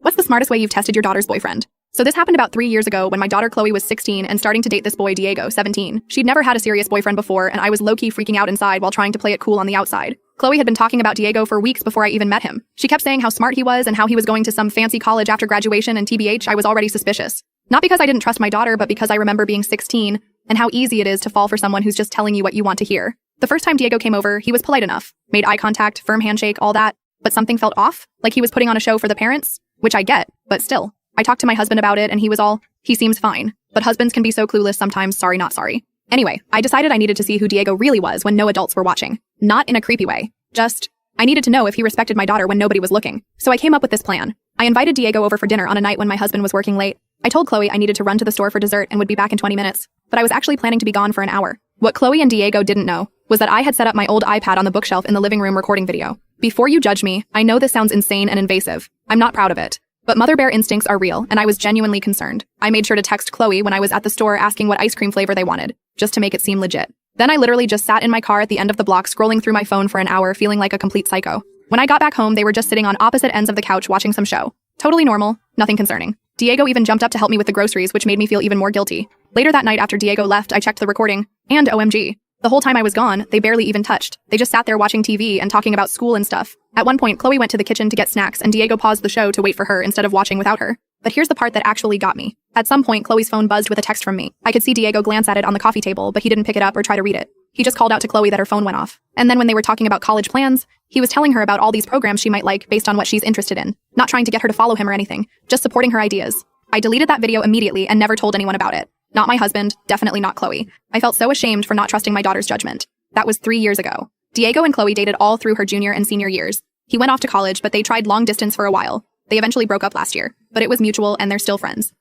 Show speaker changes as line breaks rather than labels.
What's the smartest way you've tested your daughter's boyfriend? So this happened about 3 years ago when my daughter Chloe was 16 and starting to date this boy Diego, 17. She'd never had a serious boyfriend before, and I was low-key freaking out inside while trying to play it cool on the outside. Chloe had been talking about Diego for weeks before I even met him. She kept saying how smart he was and how he was going to some fancy college after graduation, and TBH, I was already suspicious. Not because I didn't trust my daughter, but because I remember being 16 and how easy it is to fall for someone who's just telling you what you want to hear. The first time Diego came over, he was polite enough, made eye contact, firm handshake, all that, but something felt off, like he was putting on a show for the parents, which I get, but still. I talked to my husband about it and he was all, he seems fine, but husbands can be so clueless sometimes, sorry not sorry. Anyway, I decided I needed to see who Diego really was when no adults were watching. Not in a creepy way, just, I needed to know if he respected my daughter when nobody was looking. So I came up with this plan. I invited Diego over for dinner on a night when my husband was working late. I told Chloe I needed to run to the store for dessert and would be back in 20 minutes, but I was actually planning to be gone for an hour. What Chloe and Diego didn't know was that I had set up my old iPad on the bookshelf in the living room recording video. Before you judge me, I know this sounds insane and invasive. I'm not proud of it. But mother bear instincts are real, and I was genuinely concerned. I made sure to text Chloe when I was at the store asking what ice cream flavor they wanted, just to make it seem legit. Then I literally just sat in my car at the end of the block scrolling through my phone for an hour feeling like a complete psycho. When I got back home, they were just sitting on opposite ends of the couch watching some show. Totally normal, nothing concerning. Diego even jumped up to help me with the groceries, which made me feel even more guilty. Later that night after Diego left, I checked the recording, and OMG. The whole time I was gone, they barely even touched. They just sat there watching TV and talking about school and stuff. At one point, Chloe went to the kitchen to get snacks and Diego paused the show to wait for her instead of watching without her. But here's the part that actually got me. At some point, Chloe's phone buzzed with a text from me. I could see Diego glance at it on the coffee table, but he didn't pick it up or try to read it. He just called out to Chloe that her phone went off. And then when they were talking about college plans, he was telling her about all these programs she might like based on what she's interested in. Not trying to get her to follow him or anything, just supporting her ideas. I deleted that video immediately and never told anyone about it. Not my husband, definitely not Chloe. I felt so ashamed for not trusting my daughter's judgment. That was 3 years ago. Diego and Chloe dated all through her junior and senior years. He went off to college, but they tried long distance for a while. They eventually broke up last year, but it was mutual and they're still friends.